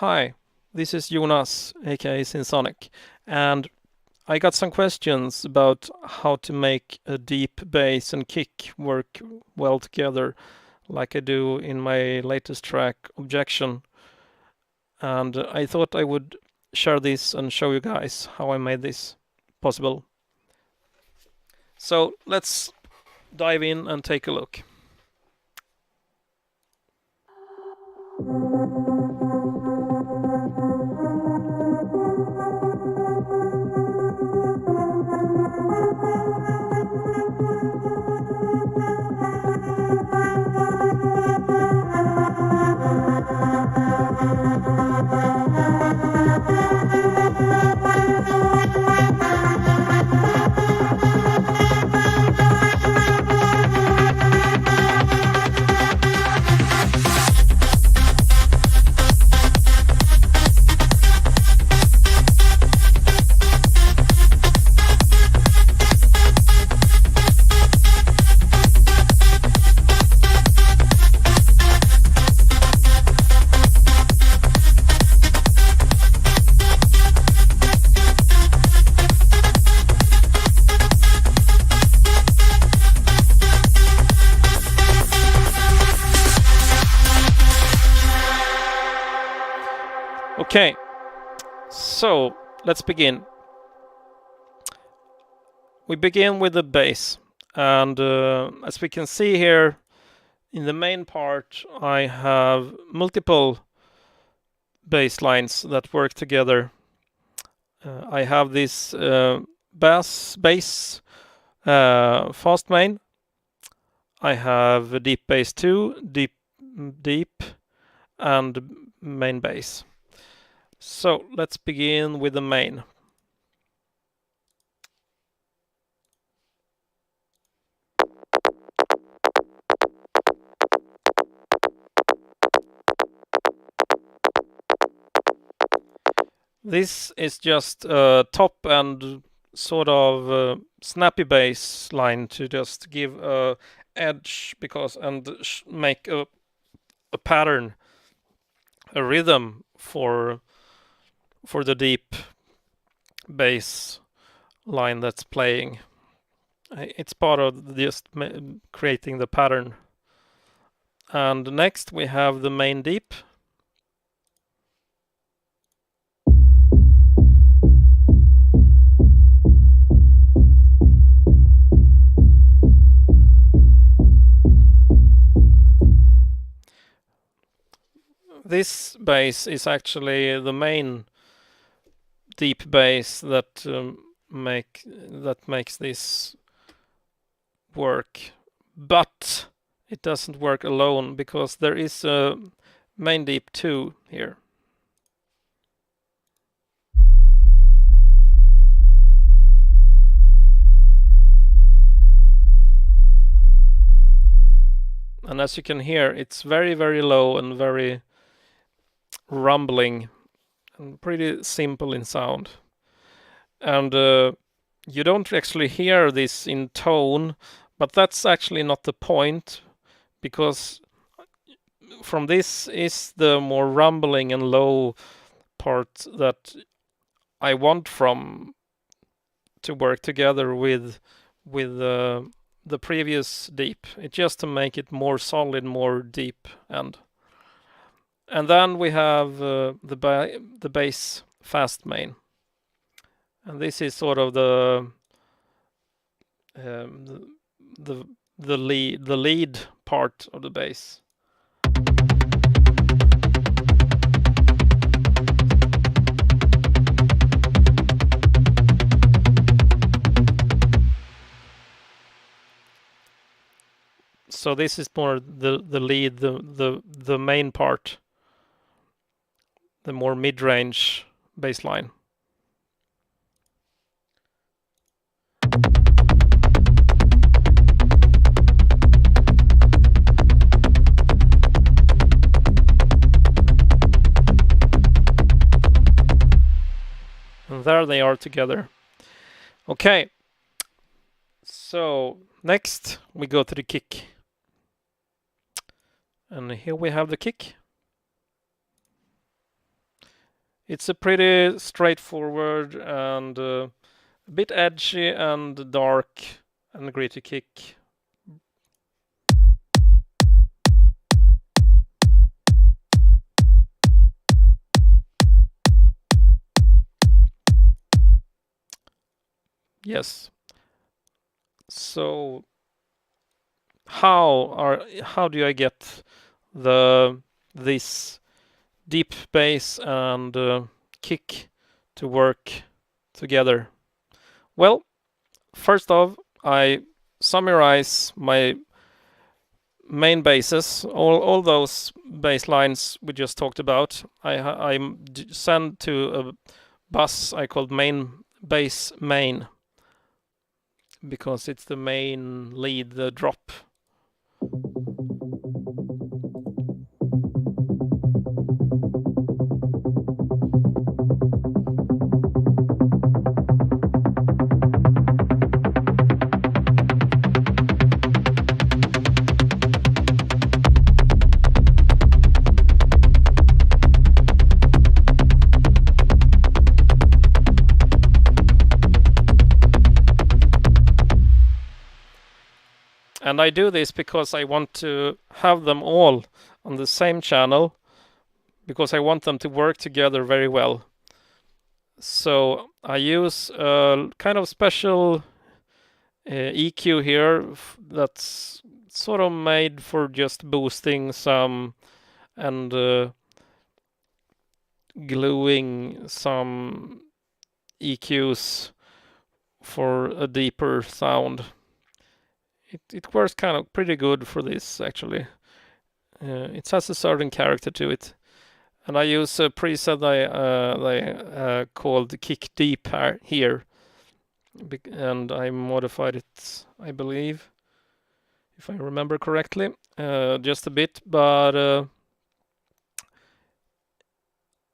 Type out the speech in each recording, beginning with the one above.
Hi, this is Jonas, aka Sonic, and I got some questions about how to make a deep bass and kick work well together, like I do in my latest track, Objection. And I thought I would share this and show you guys how I made this possible. So let's dive in and take a look. Okay, so let's begin. We begin with the bass, and as we can see here in the main part, I have multiple bass lines that work together. I have this bass fast main. I have a deep bass 2, deep, and main bass. So let's begin with the main. This is just a top and sort of snappy bass line to just give a edge and make a pattern, a rhythm for the deep bass line that's playing. It's part of just creating the pattern. And next we have the main deep. This bass is actually the main deep bass that makes this work, but it doesn't work alone because there is a main deep 2 here. And as you can hear, it's very, very low and very rumbling and pretty simple in sound. And you don't actually hear this in tone, but that's actually not the point, because from this is the more rumbling and low part that I want from to work together with the previous deep. It's just to make it more solid, more deep, and then we have the bass fast main, and this is sort of the lead part of the bass. So this is more the lead, the main part, the more mid-range bass line. And there they are together. Okay, so next we go to the kick. And here we have the kick. It's a pretty straightforward and a bit edgy and dark and gritty kick. Yes. So how do I get this deep bass and kick to work together? Well, first off, I summarize my main basses, all those bass lines we just talked about. I send to a bus I called main bass main, because it's the main lead, the drop. And I do this because I want to have them all on the same channel, because I want them to work together very well. So I use a kind of special EQ here that's sort of made for just boosting some and gluing some EQs for a deeper sound. It works kind of pretty good for this, actually. It has a certain character to it. And I use a preset I called Kick Deep here. And I modified it, I believe, if I remember correctly, just a bit. But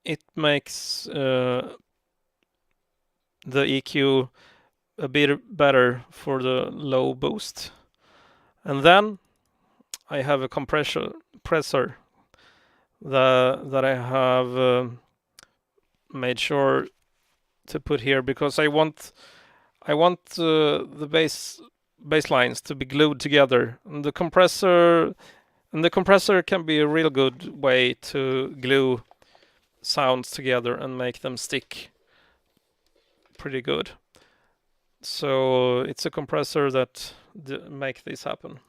it makes the EQ a bit better for the low boost. And then I have a compressor that I have made sure to put here, because I want the bass lines to be glued together. And the compressor can be a real good way to glue sounds together and make them stick pretty good. So it's a compressor that make this happen.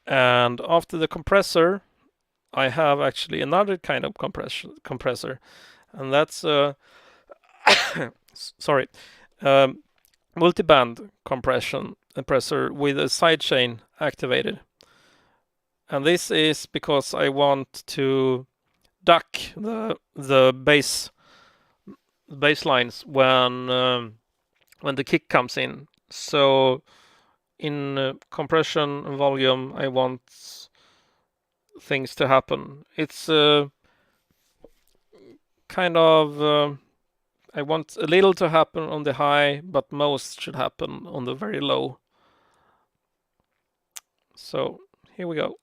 And after the compressor, I have actually another kind of compressor, and that's sorry, multiband compressor with a sidechain activated. And this is because I want to duck the bass lines when the kick comes in. So in compression volume, I want things to happen. It's kind of I want a little to happen on the high, but most should happen on the very low. So here we go.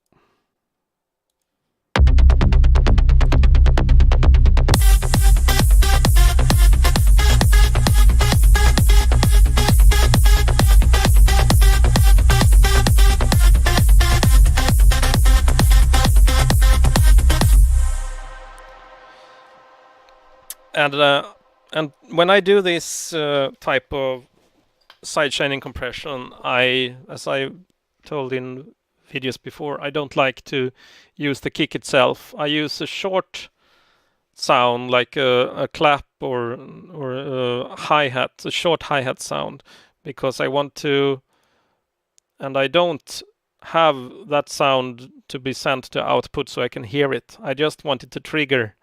And when I do this type of sidechaining compression, as I told in videos before, I don't like to use the kick itself. I use a short sound, like a clap or a hi-hat, a short hi-hat sound, because I want to, and I don't have that sound to be sent to output so I can hear it. I just want it to trigger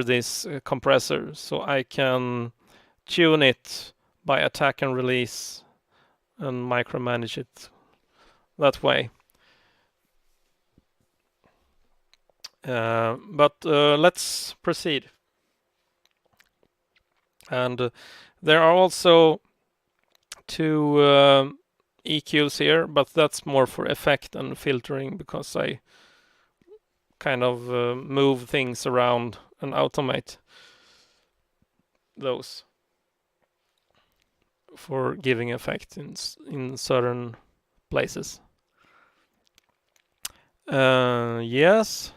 this compressor so I can tune it by attack and release and micromanage it that way. But let's proceed. And there are also two EQs here, but that's more for effect and filtering because I kind of move things around and automate those for giving effect in certain places. Yes.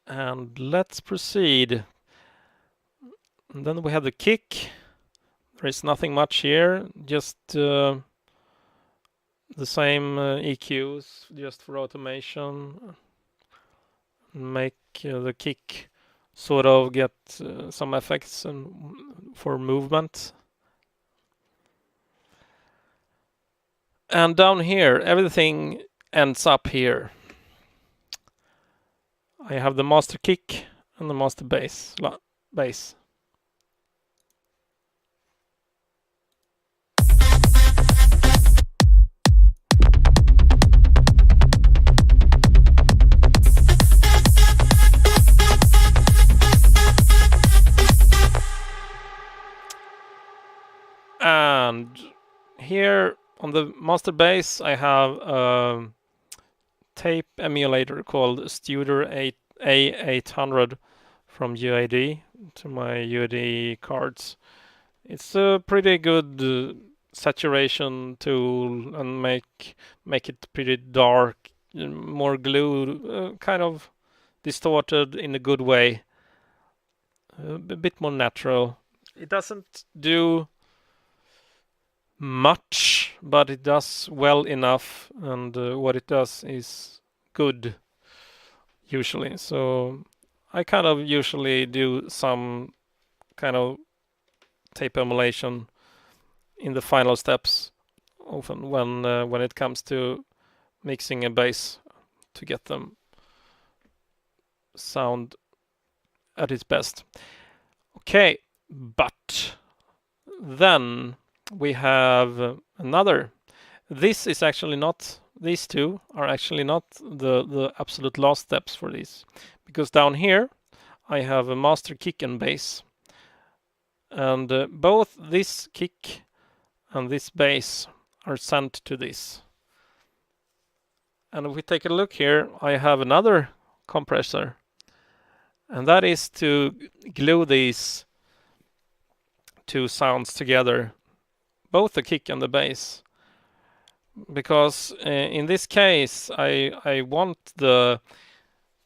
And let's proceed. And then we have the kick. There is nothing much here, just the same EQs, just for automation. Make the kick sort of get some effects and for movement. And down here, everything ends up here. I have the master kick and the master bass. And here on the master bass, I have a tape emulator called Studer A800 from UAD to my UAD cards. It's a pretty good saturation tool and make it pretty dark, more glue, kind of distorted in a good way, a bit more natural. It doesn't do much, but it does well enough, and what it does is good usually. So I kind of usually do some kind of tape emulation in the final steps, often when it comes to mixing a bass to get them sound at its best. Okay, but then we have another. This is actually not, these two are actually not the absolute last steps for this, because down here I have a master kick and bass, and both this kick and this bass are sent to this. And if we take a look here, I have another compressor, and that is to glue these two sounds together, both the kick and the bass, because in this case I want the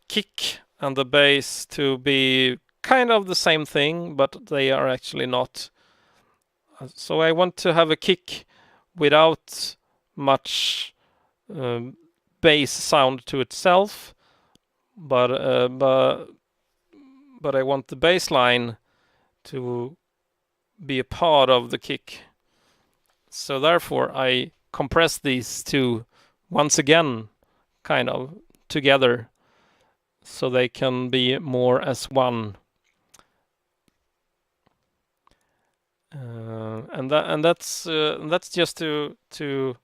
kick and the bass to be kind of the same thing, but they are actually not. So I want to have a kick without much bass sound to itself, but I want the bass line to be a part of the kick. So therefore I compress these two once again, kind of together, so they can be more as one. And that's just to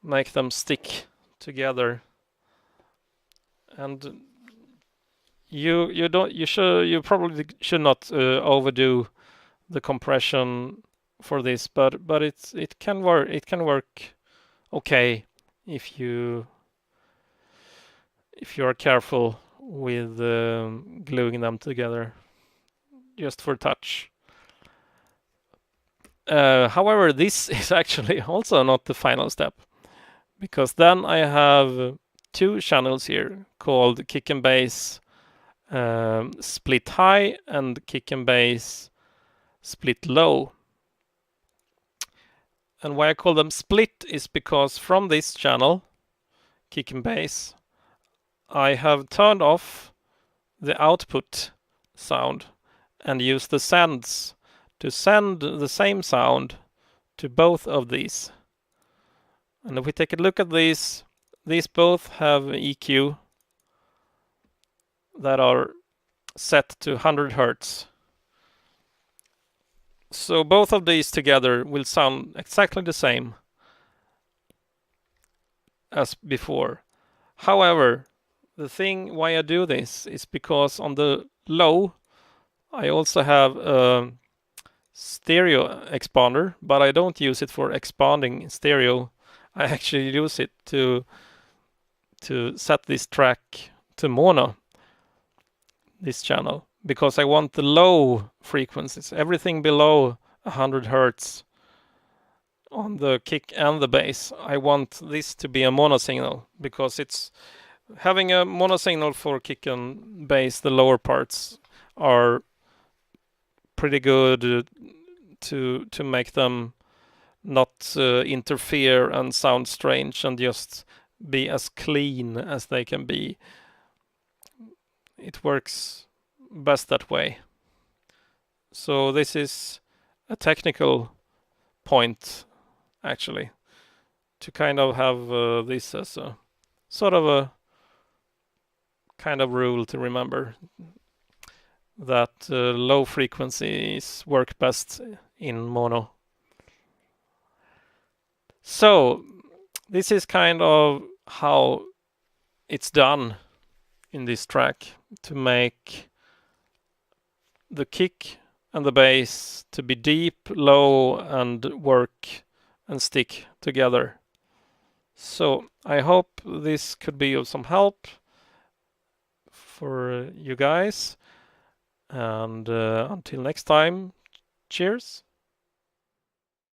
make them stick together. And you probably should not overdo the compression for this, but it can work okay if you are careful with gluing them together just for touch. However, this is actually also not the final step, because then I have two channels here called kick and bass split high and kick and bass split low. And why I call them split is because from this channel, kick and bass, I have turned off the output sound and used the sends to send the same sound to both of these. And if we take a look at these both have EQ that are set to 100 Hertz. So both of these together will sound exactly the same as before. However, the thing why I do this is because on the low I also have a stereo expander, but I don't use it for expanding stereo. I actually use it to set this track to mono, this channel, because I want the low frequencies, everything below 100 hertz on the kick and the bass. I want this to be a mono signal because it's having a mono signal for kick and bass. The lower parts are pretty good to make them not interfere and sound strange and just be as clean as they can be. It works best that way. So this is a technical point, actually, to kind of have this as a sort of a kind of rule to remember, that low frequencies work best in mono. So this is kind of how it's done in this track, to make the kick and the bass to be deep, low, and work and stick together. So I hope this could be of some help for you guys. And until next time, cheers.